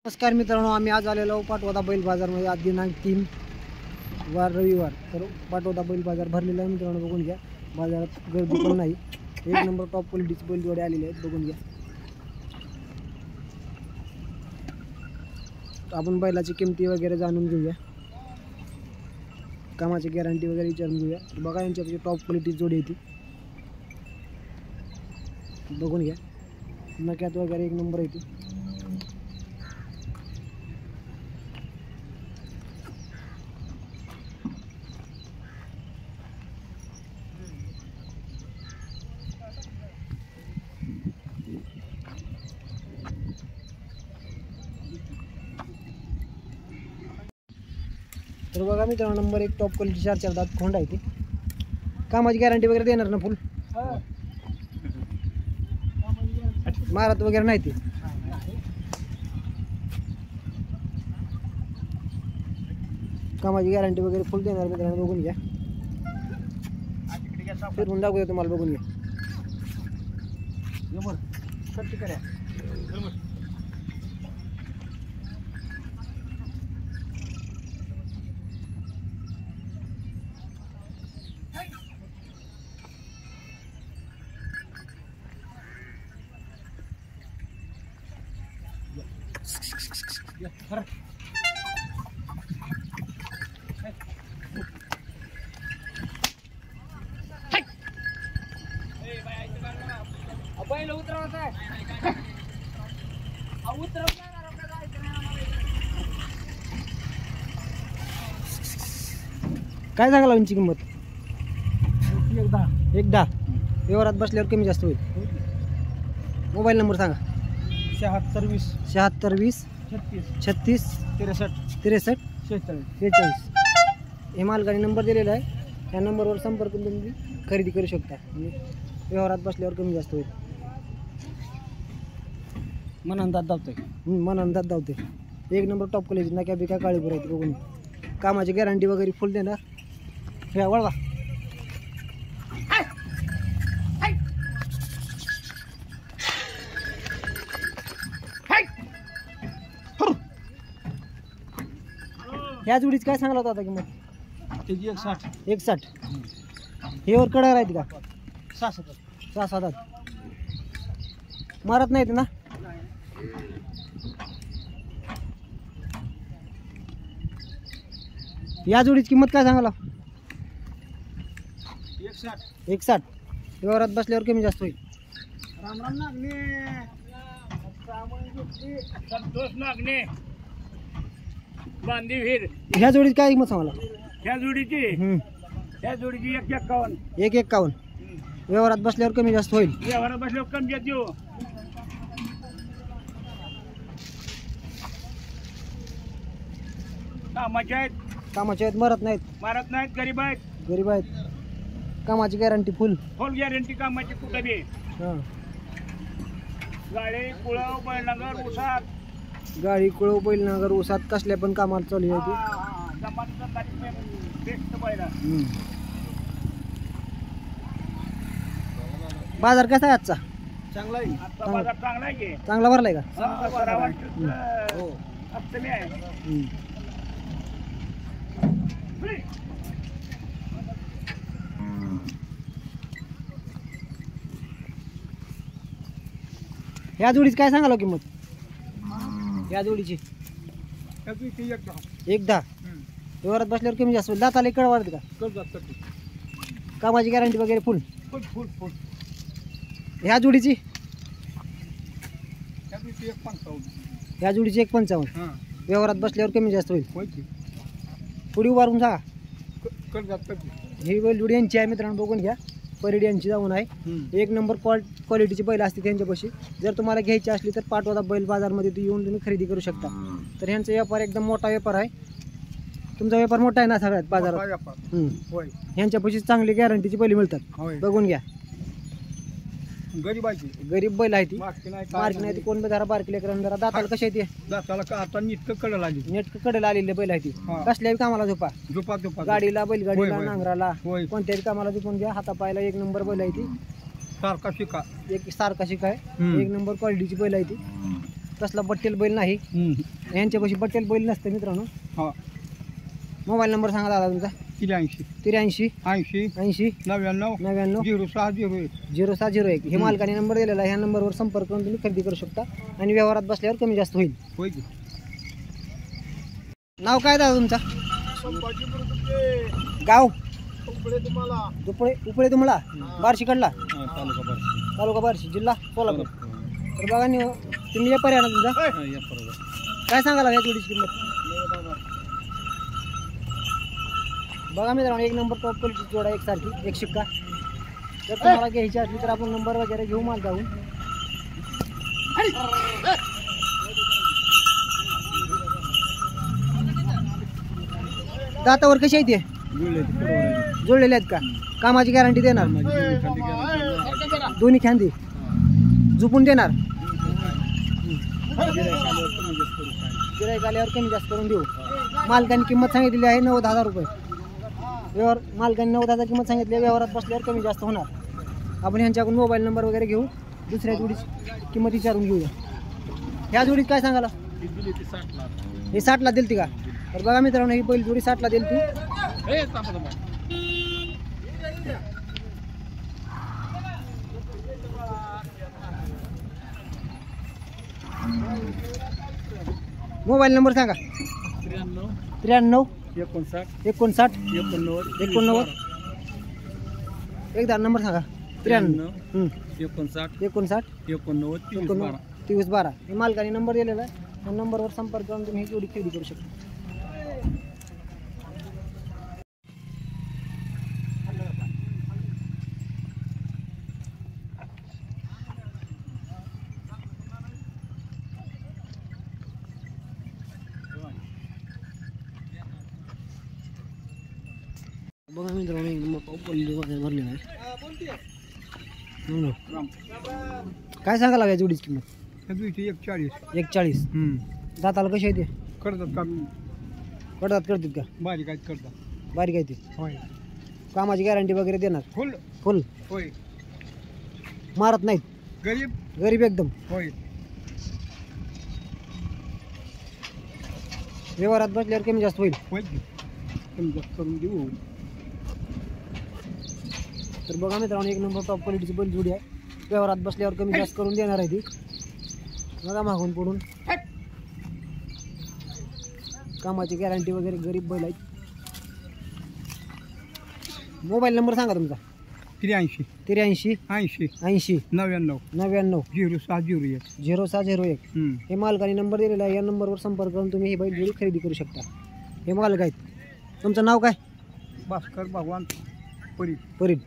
नमस्कार मित्रांनो, आम्ही आज आलेलो पाटोदा बैल बाजारमध्ये. आज दिनांक 3 वार रविवार. तर पाटोदा बैल बाजार भरलेला आहे मित्रांनो. बघून घ्या, बाजारात गर्दी पण नाही. एक नंबर टॉप क्वालिटीचे बैलजोडे आलेले आहेत. बघून घ्या. आपण बैलाची किमती वगैरे जाणून घेऊया, कामाची गॅरंटी वगैरे विचारून घेऊया. तर बघा, यांच्यापाशी टॉप क्वालिटी जोडी येते. बघून घ्या, नक्यात वगैरे एक नंबर येते. तर बघा मित्रांनो, नंबर 1 टॉप क्वालिटी 4 दात खोंड आहे. ती कामाची गॅरंटी वगैरे देणार ना? फुल मारत वगैरे नाही ती. कामाची गॅरंटी वगैरे फुल देणार मित्रांनो. बघून घ्या, फिरून दाखवूया तुम्हाला. बघून घ्या. काय सांगाल यांची किंमत? 1.10. व्यवहारात बसल्यावर कमी जास्त होईल. मोबाईल नंबर सांगा. 76 20 36 63 46. हे मालकाने नंबर दिलेला आहे. या नंबरवर संपर्क करून तुम्ही खरेदी करू शकता. व्यवहारात बसल्यावर कमी जास्त होईल. मन अंदाज धावते. एक नंबर टॉप क्वालिटी, नाक्या बिका काळीपूर आहेत. बघून कामाची गॅरंटी वगैरे फुल देणार. हे वळवा. ह्या जोडीच काय सांगला होता आता किंमत? 1.60. हे वर कडा राहते का? 6-7 मारत नाहीत ना? या जोडीची किंमत काय सांगाला? 1.60. व्यवहारात बसल्यावर कमी जास्त होईल. ह्या जोडीची काय किंमत सांगाला? ह्या जोडीची 1.51. व्यवहारात बसल्यावर कमी जास्त होईल. व्यवहारात बसल्यावर कमी जास्त देऊ. कामाचे आहेत, मारत नाहीत, गरीब आहेत. कामाची गॅरंटी फुल गॅरंटी कामाची कुठं बी. गाडी कुळव बैल नागर ऊसात कसल्या पण कामाला चालू आहे. बाजार कसा आहे आजचा? चांगला आहे. चांगला भरलाय का? ह्या जोडीची काय सांगालो किंमत? या जोडीची 1.10. व्यवहारात बसल्यावर कमी जास्त होईल. दाताला इकडे वाढते का? कामाची गॅरंटी वगैरे फुल. ह्या जोडीची 1.55. व्यवहारात बसल्यावर कमी जास्त होईल. पुढे उभारून सांगा. ही बैलजोडी यांची आहे मित्रांनो. बघून घ्या, परिडी यांची जाऊन आहे. एक नंबर क्वालिटीची बैल असते त्यांच्यापाशी. जर तुम्हाला घ्यायची असली तर पाटोदा बैल बाजारमध्ये येऊन तुम्ही खरेदी करू शकता. तर ह्यांचा व्यापार एकदम मोठा व्यापार आहे. तुमचा व्यापार मोठा आहे ना सगळ्यात बाजारात? ह्यांच्यापाशी चांगली गॅरंटीची बैल मिळतात. बघून घ्या. गरीब बैल आहे ती. मार्क नाही ती. कोण बी जरा बारकी लेकरांना जरा दाताला कशा येते? नेट कडेला आलेले बैल आहे ती. कसल्याही कामाला झोपा गाडीला, बैलगाडीला, नांगराला, कोणत्याही कामाला झोपून घ्या. हातापायला एक नंबर बैल आहे ती. सारखा शिका आहे. एक नंबर क्वालिटीची बैल आहे ती. कसला बट्टेल बैल नाही, यांच्यापाशी बट्टेल बैल नसतं मित्रांनो. हा. मोबाईल नंबर सांगा दादा तुमचा. 83 83 80 80 99 99 0601. 0601 हे मालकाने नंबर दिलेला आहे. ह्या नंबरवर संपर्क करून तुम्ही खरेदी करू शकता आणि व्यवहारात बसल्यावर कमी जास्त होईल. होय की. नाव काय दादा तुमचा? गाव दुपळे उपळे तुम्हाला बार्शीकडला तालुका बार्शी जिल्हा सोलापूर. तर बघा नि तुम्ही या पर्याय ना तुमचा काय सांगाल या जोडीची किंमत? बघा मित्रांनो एक नंबर टॉप क्वालिटी जोडा एकसारखी एक शिक्का. जर तुम्हाला घ्यायची असली तर आपण नंबर वगैरे घेऊ माल जाऊन. दातावर कशी आहे ते जोडलेले आहेत का? कामाची गॅरंटी देणार? दोन्ही खांदी झुपून देणार? गिऱ्हाईक आल्यावर कमी जास्त करून देऊ. मालकाने किंमत सांगितलेली आहे 90,000 रुपये. व्यवहार मालकाने 90,000 किंमत सांगितली. व्यवहारात बसल्यावर कमी जास्त होणार. आपण ह्यांच्याकडून मोबाईल नंबर वगैरे घेऊ. दुसऱ्या जोडीची किंमत विचारून घेऊया. ह्या जोडीत काय सांगाला? हे 60ला दिलती का? तर बघा मित्रांनो ही बैल जोडी 60ला दिलती. मोबाईल नंबर सांगा. 93 59 89 एकदा नंबर सांगा. 93 59 89 2312 हे मालकाने नंबर दिलेला आहे. या नंबरवर संपर्क करून तुम्ही ही जोडी खरेदी करू शकता. बघा मित्रांनो एक नंबर भरलेला आहे. काय सांगायला या जोडीची किंमत? 140. दाताला कशी आहे ते? करतात काम कडतात करतात का? बारीक आहेत करतात. बारीक आहे ते. होय. कामाची गॅरंटी वगैरे देणार? फुल फुल. होय. मारत नाहीत? गरीब एकदम. होय. व्यवहारात बसल्यावर कमी जास्त होईल. होय कमी जास्त करून देऊ. तर बघा मित्रांनो एक नंबर टॉप क्वालिटीची बैल जोडी आहे. व्यवहारात बसल्यावर कमी जास्त करून देणार आहे ती. बघा मागून पडून कामाची गॅरंटी वगैरे गरीब बैल आहेत. मोबाईल नंबर सांगा तुमचा. 83 83 80 80 99 99 0601. 0601 हे मालकाने नंबर दिलेला आहे. या नंबरवर संपर्क करून तुम्ही ही बैल जोडी खरेदी करू शकता. हे मालक आहेत. तुमचं नाव काय? भास्कर भगवान परी. परीद.